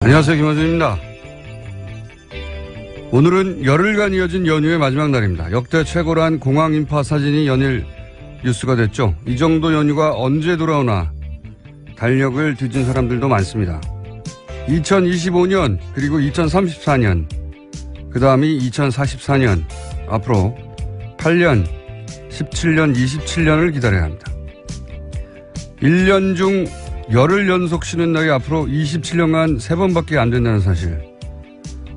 안녕하세요, 김원준입니다. 오늘은 열흘간 이어진 연휴의 마지막 날입니다. 역대 최고란 공항 인파 사진이 연일 뉴스가 됐죠. 이 정도 연휴가 언제 돌아오나 달력을 뒤진 사람들도 많습니다. 2025년 그리고 2034년 그 다음이 2044년 앞으로 8년, 17년, 27년을 기다려야 합니다. 1년 중 열흘 연속 쉬는 날이 앞으로 27년간 3번밖에 안 된다는 사실.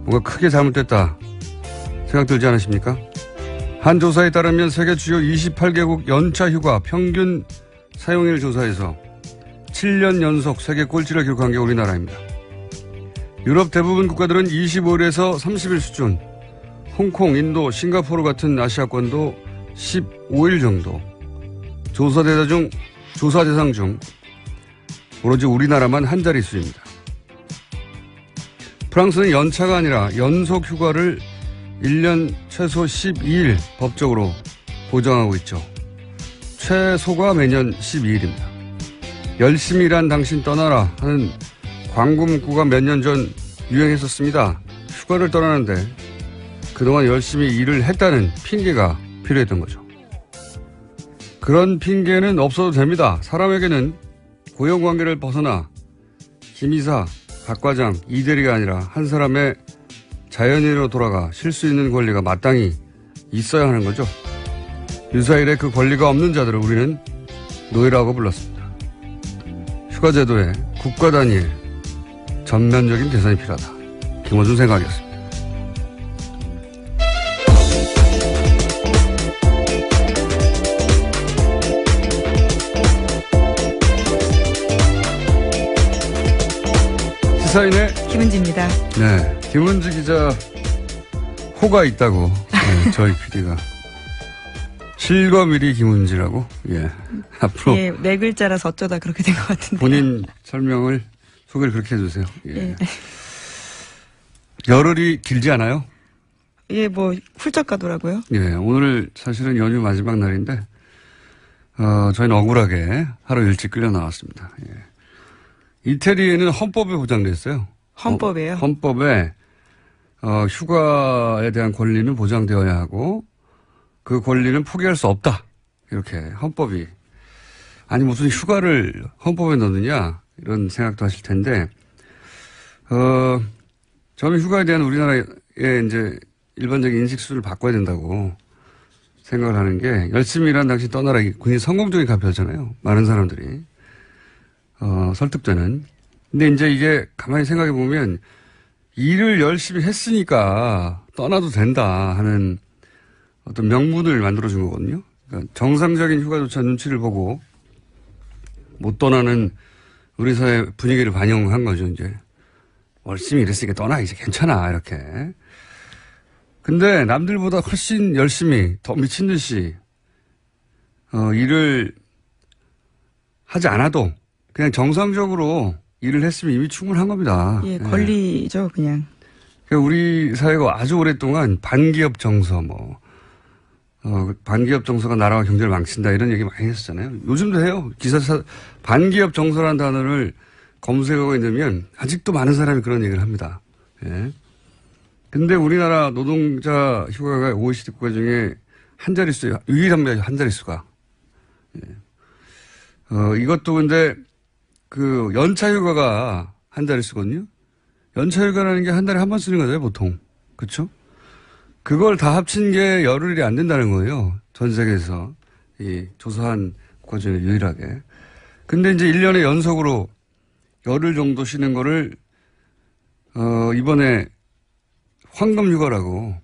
뭔가 크게 잘못됐다 생각 들지 않으십니까? 한 조사에 따르면 세계 주요 28개국 연차 휴가 평균 사용일 조사에서 7년 연속 세계 꼴찌를 기록한 게 우리나라입니다. 유럽 대부분 국가들은 25일에서 30일 수준, 홍콩, 인도, 싱가포르 같은 아시아권도 15일 정도. 조사 대상 중 오로지 우리나라만 한 자릿수입니다. 프랑스는 연차가 아니라 연속 휴가를 1년 최소 12일 법적으로 보장하고 있죠. 최소가 매년 12일입니다. 열심히 일한 당신 떠나라 하는 광고 문구가 몇 년 전 유행했었습니다. 휴가를 떠나는데 그동안 열심히 일을 했다는 핑계가 필요했던 거죠. 그런 핑계는 없어도 됩니다. 사람에게는 고용관계를 벗어나 김이사, 박과장, 이대리가 아니라 한 사람의 자연인으로 돌아가 쉴 수 있는 권리가 마땅히 있어야 하는 거죠. 유사일에 그 권리가 없는 자들을 우리는 노예라고 불렀습니다. 휴가제도에 국가 단위의 전면적인 개선이 필요하다. 김원준 생각이었습니다. 시사인의 김은지입니다. 네, 김은지 기자 호가 있다고 저희 PD가 실검일이 김은지라고 앞으로 네 글자라서 어쩌다 그렇게 된 것 같은데 본인 소개를 그렇게 해주세요. 네. 열흘이 길지 않아요? 뭐 훌쩍 가더라고요. 오늘 사실은 연휴 마지막 날인데 저희는 억울하게 하루 일찍 끌려 나왔습니다. 이태리에는 헌법에 보장돼 있어요. 헌법에요? 헌법에 휴가에 대한 권리는 보장되어야 하고 그 권리는 포기할 수 없다. 이렇게 헌법이. 아니 무슨 휴가를 헌법에 넣느냐 이런 생각도 하실 텐데 저는 휴가에 대한 우리나라의 이제 일반적인 인식 수준을 바꿔야 된다고 생각을 하는 게 열심히 일한 당신 떠나라 굉장히 성공적인 카페였잖아요. 많은 사람들이. 설득되는. 근데 이제 이게 가만히 생각해 보면 일을 열심히 했으니까 떠나도 된다 하는 어떤 명분을 만들어준 거거든요. 그러니까 정상적인 휴가조차 눈치를 보고 못 떠나는 우리 사회 분위기를 반영한 거죠, 이제. 열심히 일했으니까 떠나, 이제 괜찮아, 이렇게. 근데 남들보다 훨씬 열심히, 더 미친 듯이, 일을 하지 않아도 그냥 정상적으로 일을 했으면 이미 충분한 겁니다. 권리죠, 그냥. 그러니까 우리 사회가 아주 오랫동안 반기업 정서, 반기업 정서가 나라와 경제를 망친다 이런 얘기 많이 했었잖아요. 요즘도 해요. 반기업 정서라는 단어를 검색하고 있으면 아직도 많은 사람이 그런 얘기를 합니다. 근데 우리나라 노동자 휴가가 OECD 국가 중에 한 자릿수예요. 유일합니다. 한 자릿수가. 이것도 근데 그 연차 휴가가 한 자릿수거든요. 연차 휴가라는 게 한 달에 한 번 쓰는 거잖아요, 보통. 그렇죠? 그걸 다 합친 게 열흘이 안 된다는 거예요. 전 세계에서 이 조사한 국가 중에 유일하게. 근데 이제 1년에 연속으로 열흘 정도 쉬는 거를 이번에 황금 휴가라고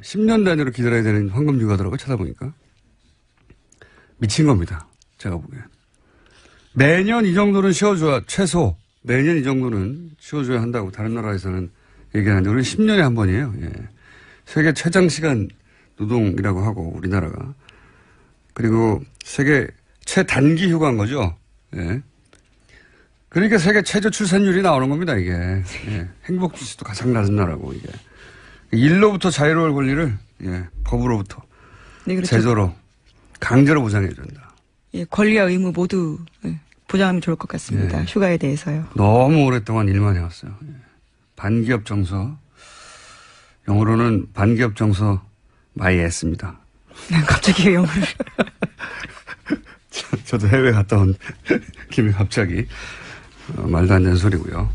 10년 단위로 기다려야 되는 황금 휴가더라고요. 찾아보니까. 미친 겁니다. 제가 보기엔. 매년 이 정도는 쉬어줘야, 최소 매년 이 정도는 쉬어줘야 한다고 다른 나라에서는 얘기하는데 우리는 10년에 한 번이에요. 세계 최장시간 노동이라고 하고 우리나라가. 그리고 세계 최단기 휴가인 거죠. 그러니까 세계 최저 출산율이 나오는 겁니다, 이게. 행복지수도 가장 낮은 나라고, 이게. 일로부터 자유로울 권리를, 법으로부터. 네, 그렇죠. 제도로, 강제로 보장해야 된다. 권리와 의무 모두 보장하면 좋을 것 같습니다. 예. 휴가에 대해서요. 너무 오랫동안 일만 해왔어요. 예. 반기업 정서. 영어로는 반기업 정서 많이 애씁니다. 난 갑자기 영어를. 저도 해외 갔다 온 김에 갑자기 말도 안 되는 소리고요.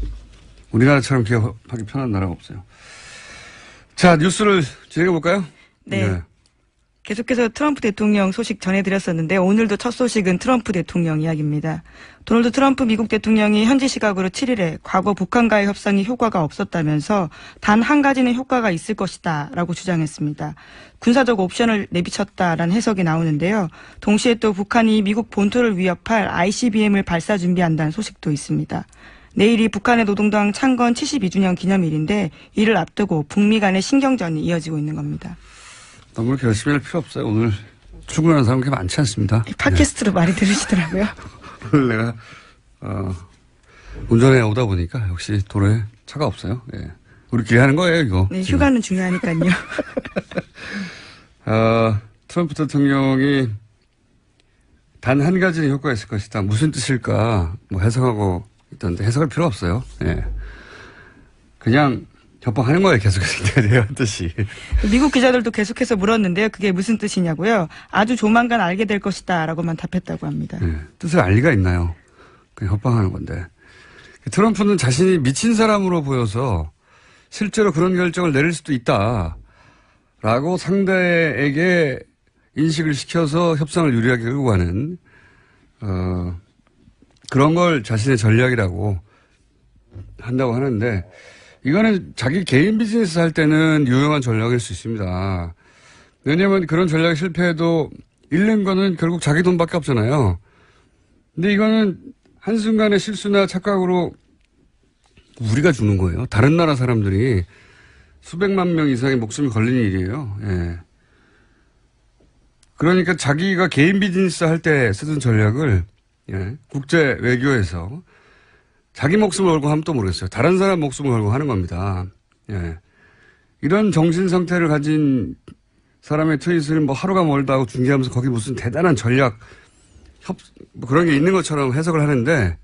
우리나라처럼 기업하기 편한 나라가 없어요. 자, 뉴스를 진행해볼까요? 네. 계속해서 트럼프 대통령 소식 전해드렸었는데 오늘도 첫 소식은 트럼프 대통령 이야기입니다. 도널드 트럼프 미국 대통령이 현지 시각으로 7일에 과거 북한과의 협상이 효과가 없었다면서 단 한 가지는 효과가 있을 것이다 라고 주장했습니다. 군사적 옵션을 내비쳤다라는 해석이 나오는데요. 동시에 또 북한이 미국 본토를 위협할 ICBM을 발사 준비한다는 소식도 있습니다. 내일이 북한의 노동당 창건 72주년 기념일인데 이를 앞두고 북미 간의 신경전이 이어지고 있는 겁니다. 너무 그렇게 열심히 할 필요 없어요. 오늘 출근하는 사람 그렇게 많지 않습니다. 팟캐스트로 많이 들으시더라고요. 오늘 내가 운전해 오다 보니까 역시 도로에 차가 없어요. 예. 우리끼리 하는 거예요, 이거. 네, 휴가는 중요하니까요. 트럼프 대통령이 단 한 가지는 효과가 있을 것이다. 무슨 뜻일까 뭐 해석하고 있던데 해석할 필요 없어요. 예. 그냥 협박하는 거예요. 계속해서 내가 뜻이. 미국 기자들도 계속해서 물었는데요. 그게 무슨 뜻이냐고요. 아주 조만간 알게 될 것이다 라고만 답했다고 합니다. 예. 뜻을 알 리가 있나요? 그냥 협박하는 건데. 트럼프는 자신이 미친 사람으로 보여서 실제로 그런 결정을 내릴 수도 있다. 라고 상대에게 인식을 시켜서 협상을 유리하게 끌고 가는, 그런 걸 자신의 전략이라고 한다고 하는데, 이거는 자기 개인 비즈니스 할 때는 유용한 전략일 수 있습니다. 왜냐하면 그런 전략이 실패해도 잃는 거는 결국 자기 돈밖에 없잖아요. 근데 이거는 한순간의 실수나 착각으로 우리가 주는 거예요. 다른 나라 사람들이 수백만 명 이상의 목숨이 걸리는 일이에요. 예. 그러니까 자기가 개인 비즈니스 할 때 쓰던 전략을 예. 국제 외교에서 자기 목숨을 걸고 하면 또 모르겠어요. 다른 사람 목숨을 걸고 하는 겁니다. 예. 이런 정신 상태를 가진 사람의 트윗을 뭐 하루가 멀다 하고 중계하면서 거기 무슨 대단한 전략, 뭐 그런 게 있는 것처럼 해석을 하는데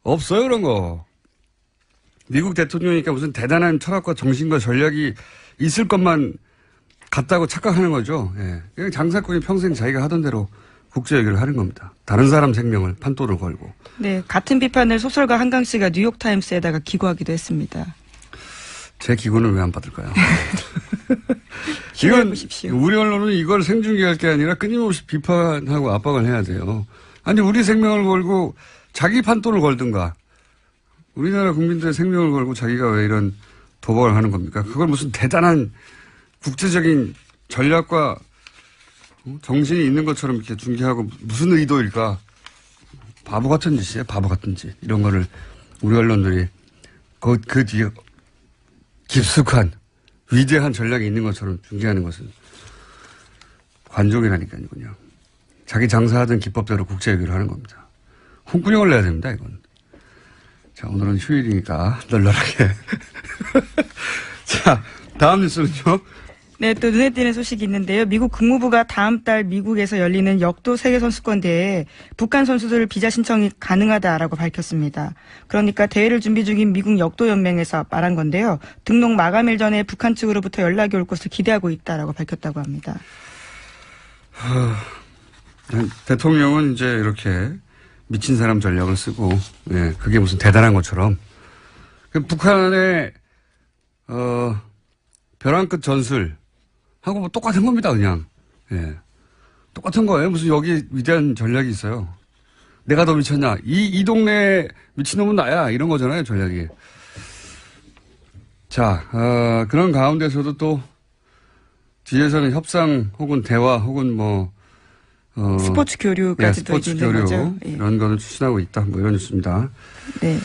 없어요, 그런 거. 미국 대통령이니까 무슨 대단한 철학과 정신과 전략이 있을 것만 같다고 착각하는 거죠. 예. 그냥 장사꾼이 평생 자기가 하던 대로 국제 외교를 하는 겁니다. 다른 사람 생명을 판도를 걸고. 네, 같은 비판을 소설가 한강 씨가 뉴욕타임스에다가 기고하기도 했습니다. 제 기고는 왜 안 받을까요? 이건 보십시오. 우리 언론은 이걸 생중계할 게 아니라 끊임없이 비판하고 압박을 해야 돼요. 아니 우리 생명을 걸고 자기 판도를 걸든가. 우리나라 국민들의 생명을 걸고 자기가 왜 이런 도박을 하는 겁니까? 그걸 무슨 대단한 국제적인 전략과 정신이 있는 것처럼 이렇게 중계하고 무슨 의도일까? 바보 같은 짓이에요. 바보 같은 짓. 이런 거를 우리 언론들이 그 뒤에 깊숙한 위대한 전략이 있는 것처럼 중계하는 것은 관종이라니까요. 그냥. 자기 장사하던 기법대로 국제 외교를 하는 겁니다. 홍군형을 내야 됩니다. 이건. 자, 오늘은 휴일이니까 널널하게. 자, 다음 뉴스는요. 네, 또 눈에 띄는 소식이 있는데요. 미국 국무부가 다음 달 미국에서 열리는 역도 세계선수권대회에 북한 선수들 비자 신청이 가능하다라고 밝혔습니다. 그러니까 대회를 준비 중인 미국 역도연맹에서 말한 건데요. 등록 마감일 전에 북한 측으로부터 연락이 올 것을 기대하고 있다라고 밝혔다고 합니다. 대통령은 이제 이렇게 미친 사람 전략을 쓰고, 예, 그게 무슨 대단한 것처럼. 북한의, 벼랑 끝 전술, 하고 뭐 똑같은 겁니다, 그냥. 예. 똑같은 거예요. 무슨 여기 위대한 전략이 있어요. 내가 더 미쳤냐. 이 동네 미친놈은 나야. 이런 거잖아요, 전략이. 자, 그런 가운데서도 또, 뒤에서는 협상 혹은 대화 혹은 뭐, 스포츠 교류까지도 스포츠 있는 교류 거죠. 예. 이런 거는 추진하고 있다. 뭐 이런 뉴스입니다. 네.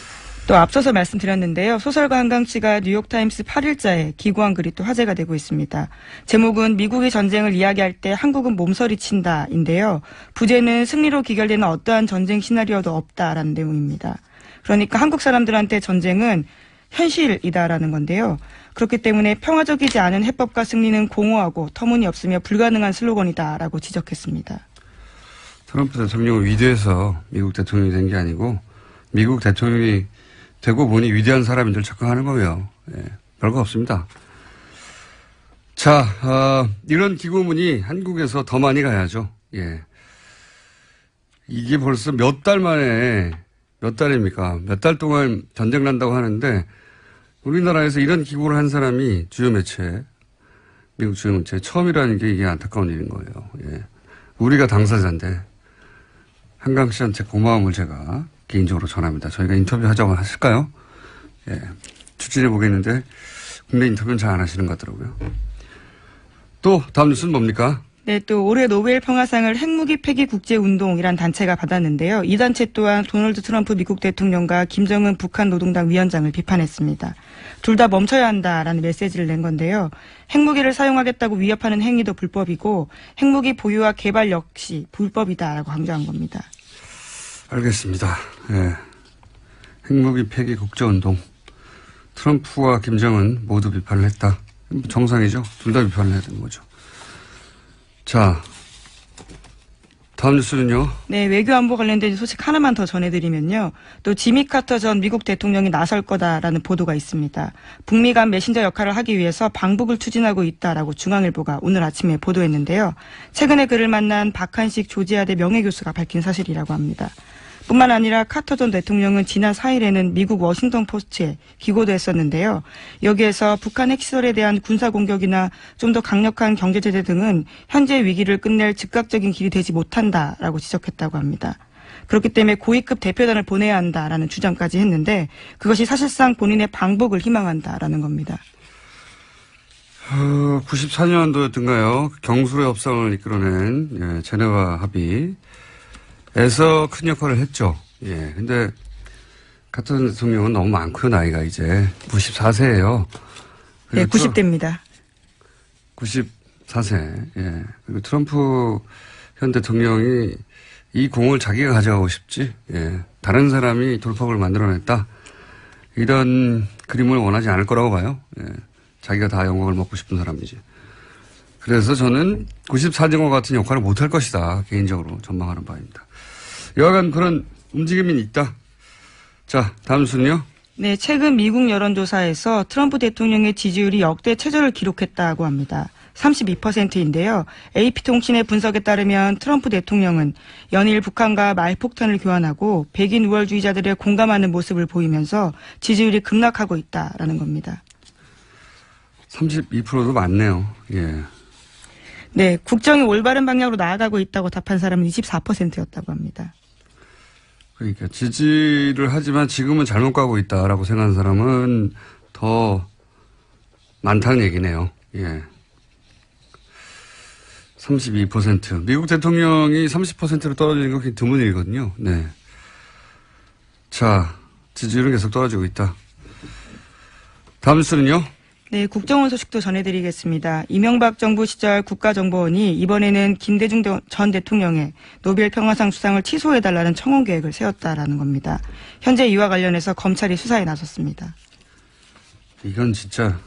또 앞서서 말씀드렸는데요. 소설가 한강 씨가 뉴욕타임스 8일자에 기고한 글이 또 화제가 되고 있습니다. 제목은 미국이 전쟁을 이야기할 때 한국은 몸서리친다인데요. 부제는 승리로 귀결되는 어떠한 전쟁 시나리오도 없다라는 내용입니다. 그러니까 한국 사람들한테 전쟁은 현실이다라는 건데요. 그렇기 때문에 평화적이지 않은 해법과 승리는 공허하고 터무니없으며 불가능한 슬로건이다라고 지적했습니다. 트럼프 대통령은 위대해서 미국 대통령이 된 게 아니고 미국 대통령이 되고 보니 위대한 사람인 줄 착각하는 거예요. 예, 별거 없습니다. 자, 이런 기고문이 한국에서 더 많이 가야죠. 예. 이게 벌써 몇 달 만에, 몇 달입니까? 몇 달 동안 전쟁 난다고 하는데 우리나라에서 이런 기고를 한 사람이 주요 매체, 미국 주요 매체 처음이라는 게 이게 안타까운 일인 거예요. 예. 우리가 당사자인데 한강 씨한테 고마움을 제가 개인적으로 전합니다. 저희가 인터뷰 하자고 하실까요? 예. 추진해 보겠는데 국내 인터뷰는 잘 안 하시는 것 같더라고요. 또 다음 뉴스는 뭡니까? 네, 또 올해 노벨 평화상을 핵무기 폐기 국제운동이란 단체가 받았는데요. 이 단체 또한 도널드 트럼프 미국 대통령과 김정은 북한 노동당 위원장을 비판했습니다. 둘 다 멈춰야 한다라는 메시지를 낸 건데요. 핵무기를 사용하겠다고 위협하는 행위도 불법이고 핵무기 보유와 개발 역시 불법이다라고 강조한 겁니다. 알겠습니다. 예. 핵무기 폐기 국제운동. 트럼프와 김정은 모두 비판을 했다. 정상이죠. 둘 다 비판을 해야 되는 거죠. 자, 다음 뉴스는요. 네, 외교안보 관련된 소식 하나만 더 전해드리면요. 또 지미 카터 전 미국 대통령이 나설 거다라는 보도가 있습니다. 북미 간 메신저 역할을 하기 위해서 방북을 추진하고 있다라고 중앙일보가 오늘 아침에 보도했는데요. 최근에 그를 만난 박한식 조지아대 명예교수가 밝힌 사실이라고 합니다. 뿐만 아니라 카터 전 대통령은 지난 4일에는 미국 워싱턴 포스트에 기고도 했었는데요. 여기에서 북한 핵시설에 대한 군사 공격이나 좀 더 강력한 경제 제재 등은 현재 위기를 끝낼 즉각적인 길이 되지 못한다라고 지적했다고 합니다. 그렇기 때문에 고위급 대표단을 보내야 한다라는 주장까지 했는데 그것이 사실상 본인의 방북을 희망한다라는 겁니다. 94년도였던가요? 경술의 협상을 이끌어낸 제네바 합의에서 큰 역할을 했죠. 예. 근데 카터 대통령은 너무 많고요. 나이가 이제 94세예요. 네, 90대입니다. 94세. 예. 그리고 트럼프 현 대통령이 이 공을 자기가 가져가고 싶지. 예. 다른 사람이 돌파구를 만들어냈다. 이런 그림을 원하지 않을 거라고 봐요. 예. 자기가 다 영광을 먹고 싶은 사람이지. 그래서 저는 94정과 같은 역할을 못할 것이다. 개인적으로 전망하는 바입니다. 여하간 그런 움직임이 있다. 자, 다음 순요. 네, 최근 미국 여론조사에서 트럼프 대통령의 지지율이 역대 최저를 기록했다고 합니다. 32%인데요. AP통신의 분석에 따르면 트럼프 대통령은 연일 북한과 말폭탄을 교환하고 백인 우월주의자들의 공감하는 모습을 보이면서 지지율이 급락하고 있다라는 겁니다. 32%도 많네요. 예. 네, 국정이 올바른 방향으로 나아가고 있다고 답한 사람은 24%였다고 합니다. 그러니까 지지를 하지만 지금은 잘못 가고 있다라고 생각하는 사람은 더 많다는 얘기네요. 예. 32%. 미국 대통령이 30%로 떨어지는 건 굉장히 드문 일이거든요. 네. 자, 지지율은 계속 떨어지고 있다. 다음 뉴스는요? 네, 국정원 소식도 전해드리겠습니다. 이명박 정부 시절 국가정보원이 이번에는 김대중 전 대통령의 노벨 평화상 수상을 취소해달라는 청원 계획을 세웠다라는 겁니다. 현재 이와 관련해서 검찰이 수사에 나섰습니다. 이건 진짜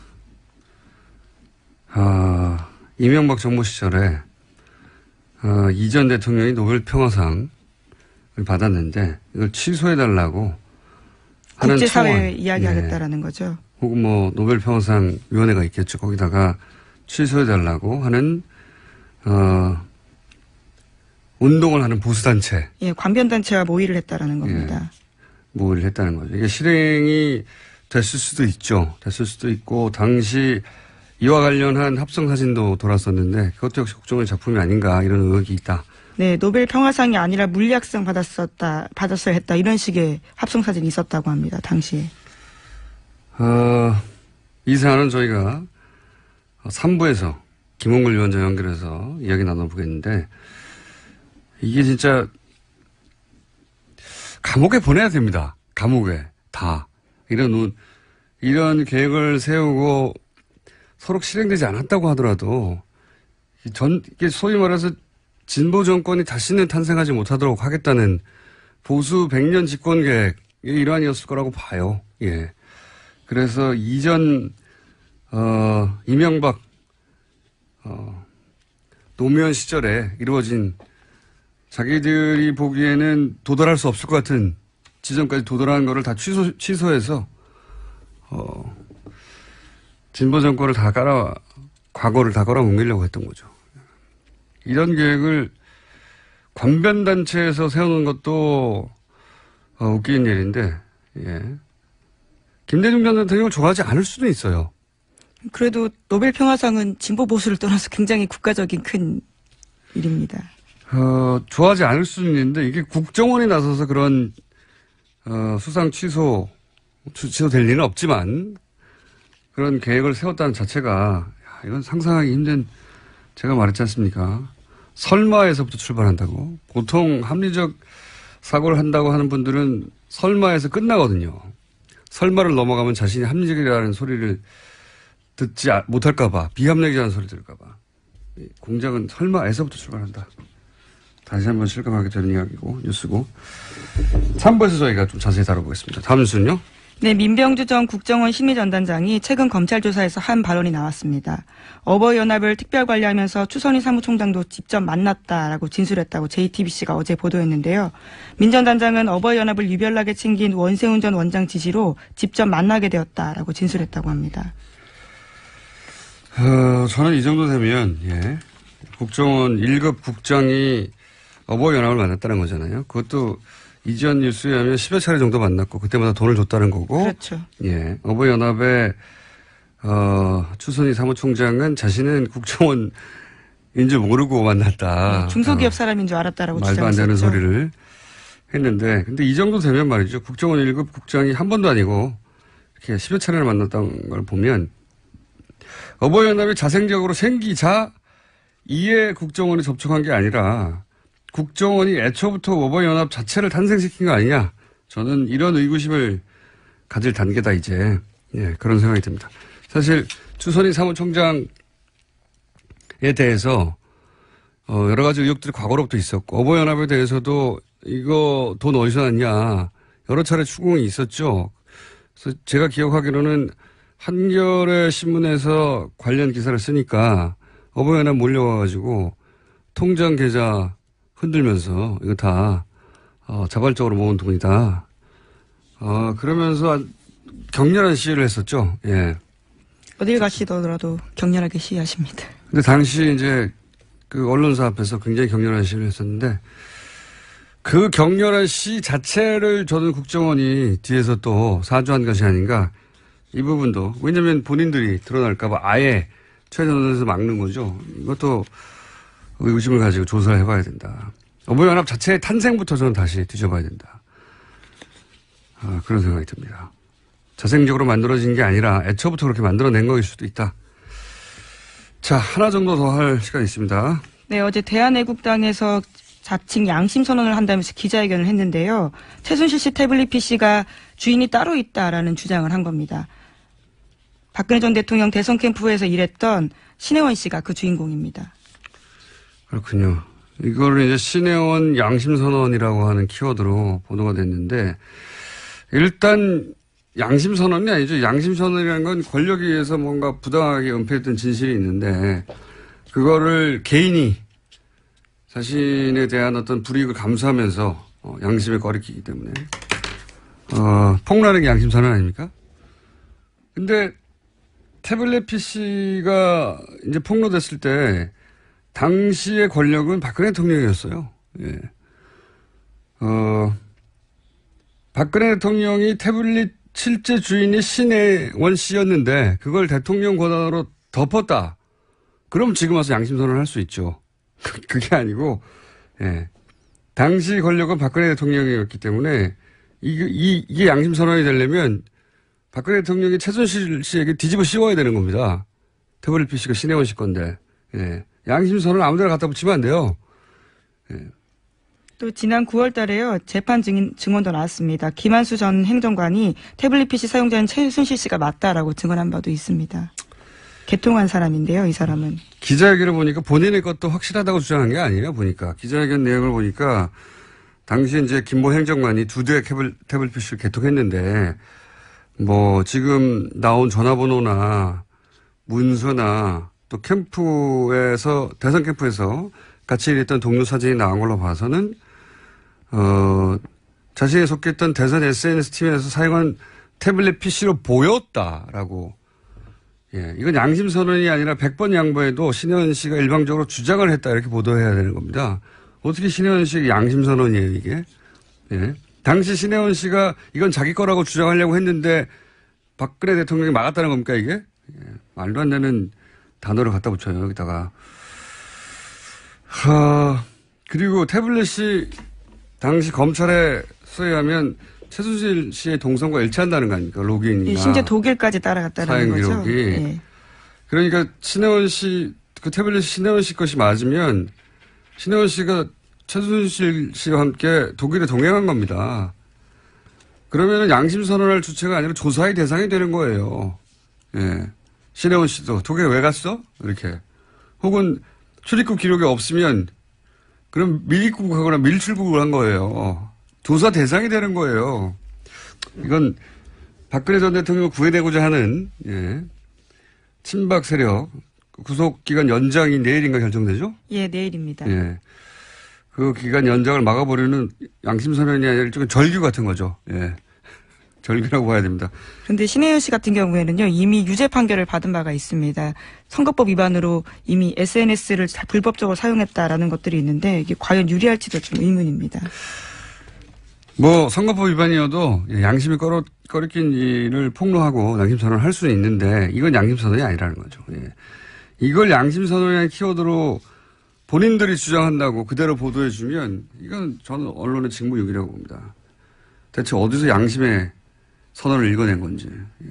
이명박 정부 시절에 이 전 대통령이 노벨 평화상을 받았는데 이걸 취소해달라고 하는 국제사회에 청원. 이야기하겠다라는 거죠. 혹은 뭐 노벨 평화상 위원회가 있겠죠. 거기다가 취소해달라고 하는 운동을 하는 보수단체. 예, 관변단체와 모의를 했다라는 겁니다. 예, 모의를 했다는 거죠. 이게 실행이 됐을 수도 있죠. 됐을 수도 있고 당시 이와 관련한 합성 사진도 돌았었는데 그것도 역시 국정원의 작품이 아닌가 이런 의혹이 있다. 네, 노벨 평화상이 아니라 물리학상 받았어야 했다 이런 식의 합성 사진이 있었다고 합니다. 당시에. 이 사안은 저희가 3부에서 김홍걸 위원장 연결해서 이야기 나눠보겠는데 이게 진짜 감옥에 보내야 됩니다. 감옥에 다 이런 계획을 세우고 서로 실행되지 않았다고 하더라도 이게 소위 말해서 진보 정권이 다시는 탄생하지 못하도록 하겠다는 보수 100년 집권 계획의 일환이었을 거라고 봐요. 예. 그래서 이전 이명박 노무현 시절에 이루어진 자기들이 보기에는 도달할 수 없을 것 같은 지점까지 도달한 거를 다 취소해서, 진보 정권을 과거를 다 깔아뭉개려고 했던 거죠. 이런 계획을 관변단체에서 세우는 것도, 웃기는 일인데, 예. 김대중 전 대통령을 좋아하지 않을 수도 있어요. 그래도 노벨 평화상은 진보 보수를 떠나서 굉장히 국가적인 큰 일입니다. 좋아하지 않을 수는 있는데 이게 국정원이 나서서 그런 수상 취소될 리는 없지만 그런 계획을 세웠다는 자체가 이건 상상하기 힘든, 제가 말했지 않습니까? 설마에서부터 출발한다고. 보통 합리적 사고를 한다고 하는 분들은 설마에서 끝나거든요. 설마를 넘어가면 자신이 합리적이라는 소리를 듣지 못할까 봐, 비합리적이라는 소리 들을까 봐. 공작은 설마에서부터 출발한다. 다시 한번 실감하게 되는 이야기고, 뉴스고. 3부에서 저희가 좀 자세히 다뤄보겠습니다. 다음 뉴스는요? 네, 민병주 전 국정원 심의전단장이 최근 검찰 조사에서 한 발언이 나왔습니다. 어버이연합을 특별관리하면서 추선희 사무총장도 직접 만났다라고 진술했다고 JTBC가 어제 보도했는데요. 민 전 단장은 어버이연합을 유별나게 챙긴 원세훈 전 원장 지시로 직접 만나게 되었다라고 진술했다고 합니다. 저는 이 정도 되면, 예, 국정원 1급 국장이 어버이연합을 만났다는 거잖아요. 그것도 이전 뉴스에 하면 10여 차례 정도 만났고 그때마다 돈을 줬다는 거고. 그렇죠. 예. 어버이연합의 추선희 사무총장은 자신은 국정원인 줄 모르고 만났다. 중소기업 사람인 줄 알았다라고 말도 안 주장했었죠. 되는 소리를 했는데, 근데 이 정도 되면 말이죠. 국정원 1급 국장이 한 번도 아니고 이렇게 10여 차례를 만났다는 걸 보면 어버이연합이 자생적으로 생기자 이에 국정원이 접촉한 게 아니라 국정원이 애초부터 어버이연합 자체를 탄생시킨 거 아니냐. 저는 이런 의구심을 가질 단계다 이제. 예, 그런 생각이 듭니다. 사실 추선희 사무총장에 대해서 여러 가지 의혹들이 과거로부터 있었고 어버이연합에 대해서도 이거 돈 어디서 났냐 여러 차례 추궁이 있었죠. 그래서 제가 기억하기로는 한겨레 신문에서 관련 기사를 쓰니까 어버이연합 몰려와가지고 통장 계좌 흔들면서 이거 다 자발적으로 모은 돈이다. 그러면서 격렬한 시위를 했었죠. 예. 어딜 가시더라도 격렬하게 시위하십니다. 근데 당시 이제 그 언론사 앞에서 굉장히 격렬한 시위를 했었는데 그 격렬한 시위 자체를 저는 국정원이 뒤에서 또 사주한 것이 아닌가 이 부분도. 왜냐하면 본인들이 드러날까봐 아예 최전선에서 막는 거죠. 이것도 의구심을 가지고 조사를 해봐야 된다. 어버이연합 자체의 탄생부터 저는 다시 뒤져봐야 된다. 그런 생각이 듭니다. 자생적으로 만들어진 게 아니라 애초부터 그렇게 만들어낸 거일 수도 있다. 자, 하나 정도 더 할 시간이 있습니다. 네, 어제 대한애국당에서 자칭 양심 선언을 한다면서 기자회견을 했는데요. 최순실 씨 태블릿 PC가 주인이 따로 있다라는 주장을 한 겁니다. 박근혜 전 대통령 대선 캠프에서 일했던 신혜원 씨가 그 주인공입니다. 그렇군요. 이거를 이제 신혜원 양심선언이라고 하는 키워드로 보도가 됐는데, 일단 양심선언이 아니죠. 양심선언이라는 건 권력에 의해서 뭔가 부당하게 은폐했던 진실이 있는데, 그거를 개인이 자신에 대한 어떤 불이익을 감수하면서 양심에 꺼리키기 때문에, 폭로하는 게 양심선언 아닙니까? 근데 태블릿 PC가 이제 폭로됐을 때, 당시의 권력은 박근혜 대통령이었어요. 예. 박근혜 대통령이 태블릿 실제 주인이 신혜원 씨였는데 그걸 대통령 권한으로 덮었다. 그럼 지금 와서 양심선언을 할 수 있죠. 그게 아니고, 예. 당시 권력은 박근혜 대통령이었기 때문에 이게 양심선언이 되려면 박근혜 대통령이 최순실 씨에게 뒤집어 씌워야 되는 겁니다. 태블릿 PC가 신혜원 씨 건데, 예. 양심선언을 아무데나 갖다 붙이면 안 돼요. 예. 또 지난 9월 달에요. 재판 증언도 나왔습니다. 김한수 전 행정관이 태블릿 PC 사용자는 최순실 씨가 맞다라고 증언한 바도 있습니다. 개통한 사람인데요. 이 사람은. 기자회견을 보니까 본인의 것도 확실하다고 주장한 게 아니에요. 보니까. 기자회견 내용을 보니까 당시 이제 김모 행정관이 2대의 태블릿 PC를 개통했는데 뭐 지금 나온 전화번호나 문서나 또 캠프에서 대선 캠프에서 같이 일했던 동료 사진이 나온 걸로 봐서는 자신이 속했던 대선 SNS 팀에서 사용한 태블릿 PC로 보였다라고. 예, 이건 양심 선언이 아니라 100번 양보해도 신혜원 씨가 일방적으로 주장을 했다 이렇게 보도해야 되는 겁니다. 어떻게 신혜원 씨의 양심 선언이에요 이게? 예. 당시 신혜원 씨가 이건 자기 거라고 주장하려고 했는데 박근혜 대통령이 막았다는 겁니까 이게? 예, 말도 안 되는 단어를 갖다 붙여요 여기다가. 그리고 태블릿이 당시 검찰에 수여하면 최순실 씨의 동선과 일치한다는 거 아닙니까? 로그인이나. 예, 심지어 독일까지 따라갔다는 거죠. 사용 기록이. 예. 그러니까 신혜원 씨, 그 태블릿이 신혜원 씨 것이 맞으면 신혜원 씨가 최순실 씨와 함께 독일에 동행한 겁니다. 그러면 양심 선언할 주체가 아니라 조사의 대상이 되는 거예요. 예. 신혜원 씨도 독일에 왜 갔어? 이렇게. 혹은 출입국 기록이 없으면 그럼 밀입국하거나 밀출국을 한 거예요. 조사 대상이 되는 거예요. 이건 박근혜 전 대통령을 구해내고자 하는 친박 세력 구속기간 연장이 내일인가 결정되죠? 예, 내일입니다. 예. 그 기간 연장을 막아버리는 양심선언이 아니라 일종의 절규 같은 거죠. 예. 절규라고 봐야 됩니다. 그런데 신혜연 씨 같은 경우에는요, 이미 유죄 판결을 받은 바가 있습니다. 선거법 위반으로 이미 SNS를 불법적으로 사용했다라는 것들이 있는데 이게 과연 유리할지도 좀 의문입니다. 뭐 선거법 위반이어도 양심이 꺼리낀 일을 폭로하고 양심선언을 할 수는 있는데 이건 양심선언이 아니라는 거죠. 예. 이걸 양심선언이라는 키워드로 본인들이 주장한다고 그대로 보도해주면 이건 저는 언론의 직무유기라고 봅니다. 대체 어디서 양심의 선언을 읽어낸 건지. 예.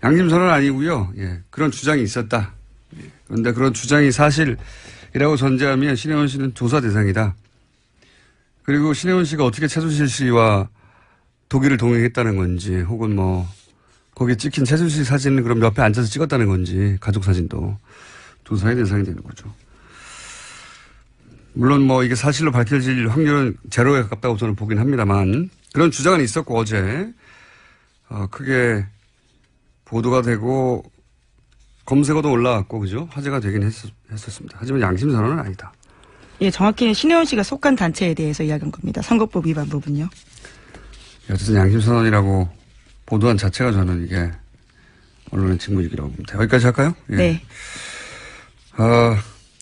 양심선언은 아니고요. 예. 그런 주장이 있었다. 예. 그런데 그런 주장이 사실이라고 전제하면 신혜원 씨는 조사 대상이다. 그리고 신혜원 씨가 어떻게 최순실 씨와 독일을 동행했다는 건지 혹은 뭐 거기에 찍힌 최순실 사진을 그럼 옆에 앉아서 찍었다는 건지 가족 사진도 조사의 대상이 되는 거죠. 물론 뭐 이게 사실로 밝혀질 확률은 제로에 가깝다고 저는 보긴 합니다만 그런 주장은 있었고 어제 크게 보도가 되고 검색어도 올라왔고 그죠? 화제가 되긴 했었습니다. 하지만 양심선언은 아니다. 예, 정확히는 신혜원 씨가 속한 단체에 대해서 이야기한 겁니다. 선거법 위반 부분요. 어쨌든 양심선언이라고 보도한 자체가 저는 이게 언론의 직무유기라고 봅니다. 여기까지 할까요? 예. 네.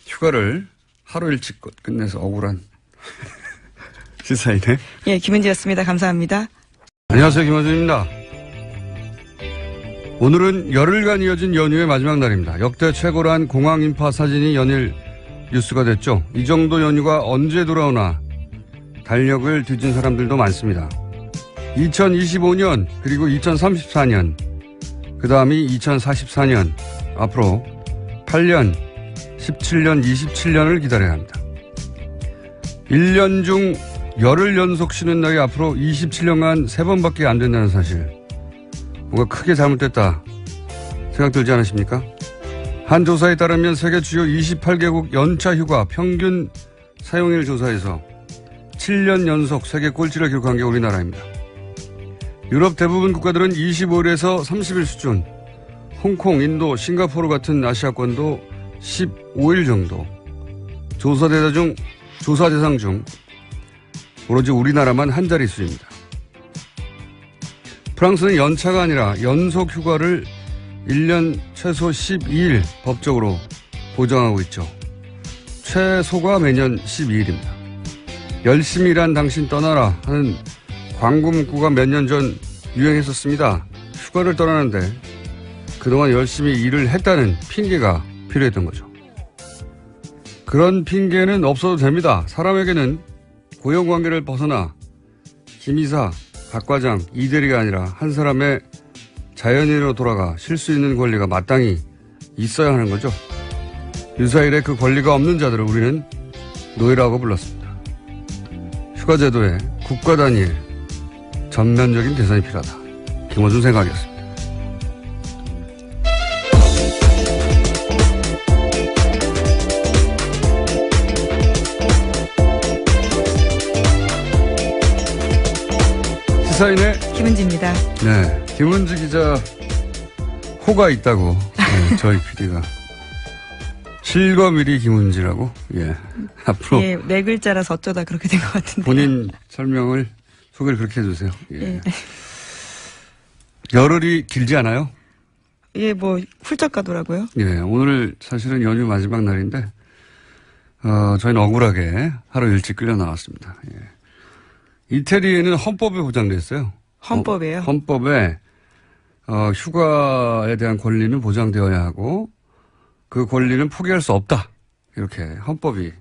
휴가를 하루 일찍 끝내서 억울한 시사이네. 예, 김은지였습니다. 감사합니다. 안녕하세요. 김원준입니다. 오늘은 열흘간 이어진 연휴의 마지막 날입니다. 역대 최고란 공항 인파 사진이 연일 뉴스가 됐죠. 이 정도 연휴가 언제 돌아오나 달력을 뒤진 사람들도 많습니다. 2025년 그리고 2034년 그 다음이 2044년 앞으로 8년 17년 27년을 기다려야 합니다. 1년 중 열흘 연속 쉬는 날이 앞으로 27년간 3번밖에 안 된다는 사실 뭔가 크게 잘못됐다 생각 들지 않으십니까? 한 조사에 따르면 세계 주요 28개국 연차 휴가 평균 사용일 조사에서 7년 연속 세계 꼴찌를 기록한 게 우리나라입니다. 유럽 대부분 국가들은 25일에서 30일 수준, 홍콩, 인도, 싱가포르 같은 아시아권도 15일 정도. 조사 대상 중 오로지 우리나라만 한 자릿수입니다. 프랑스는 연차가 아니라 연속 휴가를 1년 최소 12일 법적으로 보장하고 있죠. 최소가 매년 12일입니다. 열심히 일한 당신 떠나라 하는 광고 문구가 몇 년 전 유행했었습니다. 휴가를 떠나는데 그동안 열심히 일을 했다는 핑계가 필요했던 거죠. 그런 핑계는 없어도 됩니다. 사람에게는 고용관계를 벗어나 김 이사, 박 과장, 이 대리가 아니라 한 사람의 자연인으로 돌아가 쉴 수 있는 권리가 마땅히 있어야 하는 거죠. 유사일에 그 권리가 없는 자들을 우리는 노예라고 불렀습니다. 휴가제도에 국가 단위의 전면적인 개선이 필요하다. 김어준 생각이었습니다. 시사인의 김은지입니다. 네, 김은지 기자 호가 있다고 저희 PD가 실검일이 김은지라고? 예. 앞으로. 예, 네 글자라서 어쩌다 그렇게 된 것 같은데. 본인 소개를 그렇게 해주세요. 예. 예. 열흘이 길지 않아요? 예, 뭐, 훌쩍 가더라고요. 예. 오늘 사실은 연휴 마지막 날인데, 저희는 억울하게 하루 일찍 끌려 나왔습니다. 예. 이태리에는 헌법에 보장돼 있어요. 헌법에요? 헌법에, 휴가에 대한 권리는 보장되어야 하고, 그 권리는 포기할 수 없다. 이렇게 헌법이.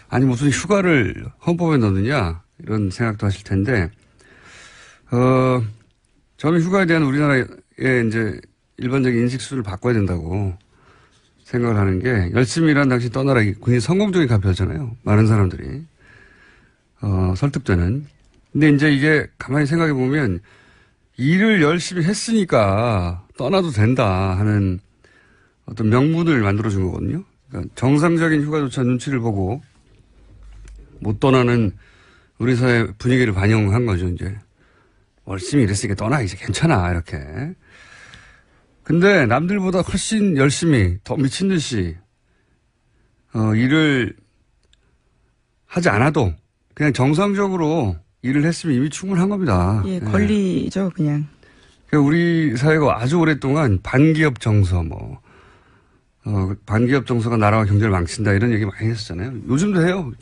아니, 무슨 휴가를 헌법에 넣느냐? 이런 생각도 하실 텐데, 저는 휴가에 대한 우리나라의 이제 일반적인 인식 수준을 바꿔야 된다고 생각을 하는 게, 열심히 일한 당시 떠나라. 굉장히 성공적인 카페였잖아요. 많은 사람들이. 설득되는. 근데 이제 이게 가만히 생각해 보면, 일을 열심히 했으니까 떠나도 된다 하는 어떤 명분을 만들어준 거거든요. 그러니까 정상적인 휴가조차 눈치를 보고 못 떠나는 우리 사회 분위기를 반영한 거죠, 이제. 열심히 일했으니까 떠나, 이제 괜찮아, 이렇게. 근데 남들보다 훨씬 열심히, 더 미친 듯이, 일을 하지 않아도 그냥 정상적으로 일을 했으면 이미 충분한 겁니다. 예, 권리죠, 그냥. 그러니까 우리 사회가 아주 오랫동안 반기업 정서, 반기업 정서가 나라와 경제를 망친다 이런 얘기 많이 했었잖아요. 요즘도 해요.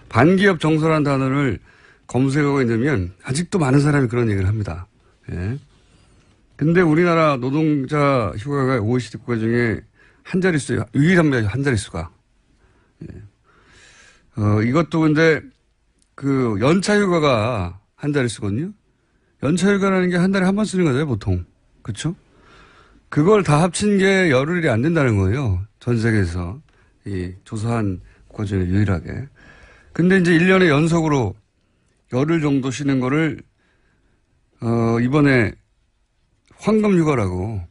반기업 정서라는 단어를 검색어에 넣으면 아직도 많은 사람이 그런 얘기를 합니다. 예. 근데 우리나라 노동자 휴가가 OECD 국가 중에 한 자릿수예요. 유일합니다. 한 자릿수가. 예. 이것도 근데 그 연차 휴가가 한 자릿수거든요. 연차 휴가라는 게 한 달에 한 번 쓰는 거잖아요, 보통. 그렇죠? 그걸 다 합친 게 열흘이 안 된다는 거예요. 전 세계에서. 이 조사한 국가 중에 유일하게. 근데 이제 1년에 연속으로 열흘 정도 쉬는 거를, 이번에 황금휴가라고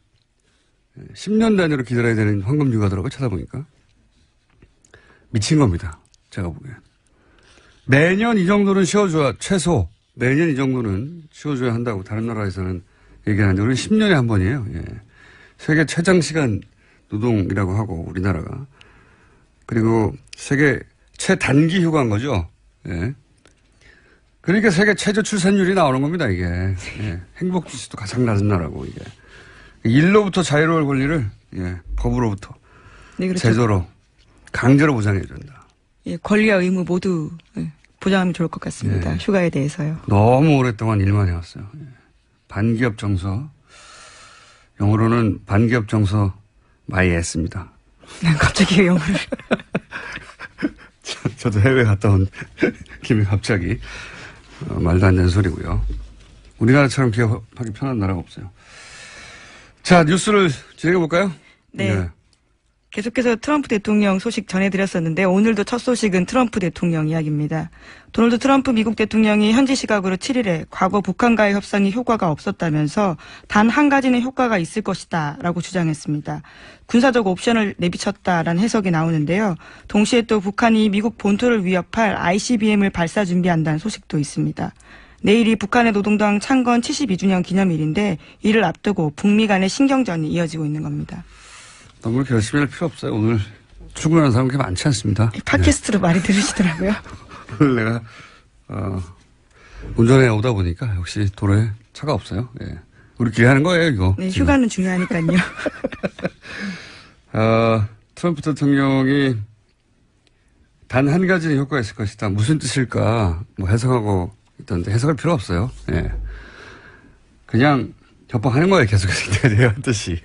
10년 단위로 기다려야 되는 황금휴가더라고요. 찾아보니까. 미친 겁니다. 제가 보기엔. 매년 이 정도는 쉬어줘야, 최소 매년 이 정도는 쉬어줘야 한다고 다른 나라에서는 얘기하는데 우리는 10년에 한 번이에요. 예. 세계 최장시간 노동이라고 하고 우리나라가. 그리고 세계 최단기 휴가인 거죠. 예. 그러니까 세계 최저 출산율이 나오는 겁니다, 이게. 예. 행복지수도 가장 낮은 나라고, 이게. 일로부터 자유로울 권리를, 예, 법으로부터. 네, 그렇죠. 제도로, 강제로 보장해 준다. 예, 권리와 의무 모두 보장하면 좋을 것 같습니다. 예. 휴가에 대해서요. 너무 오랫동안 일만 해왔어요. 예. 반기업 정서. 영어로는 반기업 정서 많이 했습니다. 갑자기 영어를. 저도 해외 갔다 온 김에 갑자기. 말도 안 되는 소리고요. 우리나라처럼 기업하기 편한 나라가 없어요. 자, 뉴스를 진행해볼까요? 네. 네. 계속해서 트럼프 대통령 소식 전해드렸었는데 오늘도 첫 소식은 트럼프 대통령 이야기입니다. 도널드 트럼프 미국 대통령이 현지 시각으로 7일에 과거 북한과의 협상이 효과가 없었다면서 단 한 가지는 효과가 있을 것이다 라고 주장했습니다. 군사적 옵션을 내비쳤다라는 해석이 나오는데요. 동시에 또 북한이 미국 본토를 위협할 ICBM을 발사 준비한다는 소식도 있습니다. 내일이 북한의 노동당 창건 72주년 기념일인데 이를 앞두고 북미 간의 신경전이 이어지고 있는 겁니다. 너무 그렇게 열심히 할 필요 없어요. 오늘 출근하는 사람 그렇게 많지 않습니다. 팟캐스트로 네. 많이 들으시더라고요. 오늘 내가 운전해 오다 보니까 역시 도로에 차가 없어요. 예. 우리끼리 하는 거예요, 이거. 네, 휴가는 중요하니까요. 트럼프 대통령이 단 한 가지는 효과가 있을 것이다. 무슨 뜻일까 해석하고 있던데 해석할 필요 없어요. 예. 그냥 협박하는 거예요. 계속해서 대한 뜻이.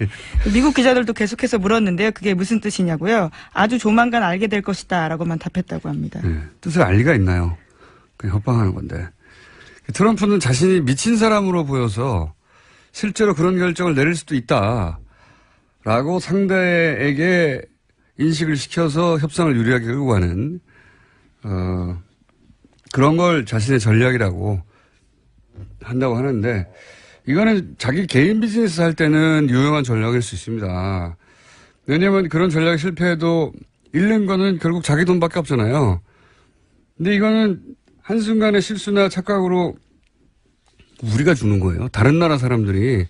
미국 기자들도 계속해서 물었는데요. 그게 무슨 뜻이냐고요. 아주 조만간 알게 될 것이다 라고만 답했다고 합니다. 네, 뜻을 알 리가 있나요. 그냥 협박하는 건데. 트럼프는 자신이 미친 사람으로 보여서 실제로 그런 결정을 내릴 수도 있다 라고 상대에게 인식을 시켜서 협상을 유리하게 끌고 가는 그런 걸 자신의 전략이라고 한다고 하는데 이거는 자기 개인 비즈니스 할 때는 유용한 전략일 수 있습니다. 왜냐하면 그런 전략이 실패해도 잃는 거는 결국 자기 돈밖에 없잖아요. 근데 이거는 한순간의 실수나 착각으로 우리가 죽는 거예요. 다른 나라 사람들이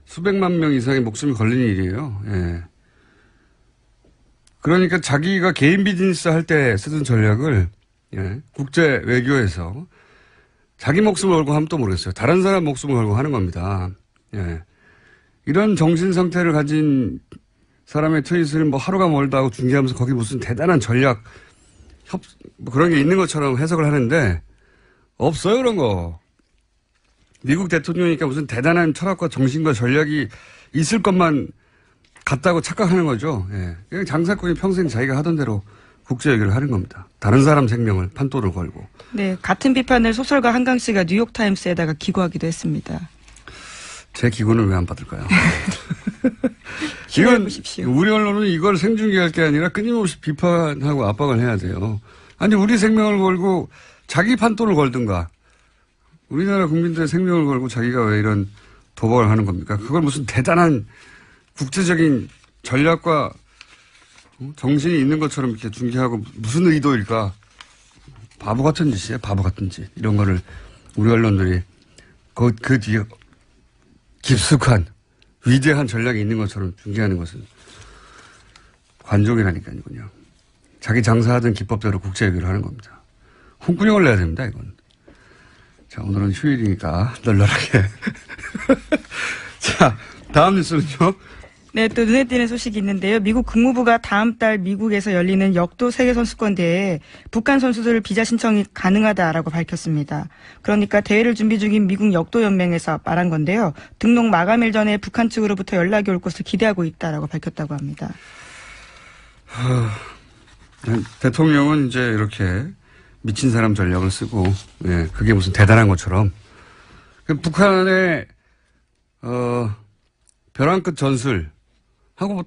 수백만 명 이상의 목숨이 걸리는 일이에요. 예. 그러니까 자기가 개인 비즈니스 할 때 쓰던 전략을 예, 국제 외교에서 자기 목숨을 걸고 하면 또 모르겠어요. 다른 사람 목숨을 걸고 하는 겁니다. 예. 이런 정신 상태를 가진 사람의 트윗을 뭐 하루가 멀다 하고 중계하면서 거기 무슨 대단한 전략 뭐 그런 게 있는 것처럼 해석을 하는데 없어요, 그런 거. 미국 대통령이니까 무슨 대단한 철학과 정신과 전략이 있을 것만 같다고 착각하는 거죠. 예. 그냥 장사꾼이 평생 자기가 하던 대로 국제 외교를 하는 겁니다. 다른 사람 생명을 판도를 걸고. 네, 같은 비판을 소설가 한강 씨가 뉴욕타임스에다가 기고하기도 했습니다. 제 기고는 왜 안 받을까요? 기고해 보십시오. 우리 언론은 이걸 생중계할 게 아니라 끊임없이 비판하고 압박을 해야 돼요. 아니 우리 생명을 걸고 자기 판도를 걸든가. 우리나라 국민들의 생명을 걸고 자기가 왜 이런 도박을 하는 겁니까? 그걸 무슨 대단한 국제적인 전략과 정신이 있는 것처럼 이렇게 중계하고 무슨 의도일까? 바보 같은 짓이에요. 바보 같은 짓. 이런 거를 우리 언론들이 그 뒤에 깊숙한 위대한 전략이 있는 것처럼 중계하는 것은 관종이라니까요. 그냥. 자기 장사하던 기법대로 국제 외교를 하는 겁니다. 홍군형을 내야 됩니다. 이건. 자, 오늘은 휴일이니까 널널하게. 자, 다음 뉴스는요. 네, 또 눈에 띄는 소식이 있는데요. 미국 국무부가 다음 달 미국에서 열리는 역도 세계선수권대회에 북한 선수들 비자 신청이 가능하다라고 밝혔습니다. 그러니까 대회를 준비 중인 미국 역도연맹에서 말한 건데요. 등록 마감일 전에 북한 측으로부터 연락이 올 것을 기대하고 있다라고 밝혔다고 합니다. 대통령은 이제 이렇게 미친 사람 전략을 쓰고, 예, 그게 무슨 대단한 것처럼. 북한의, 벼랑 끝 전술, 하고 뭐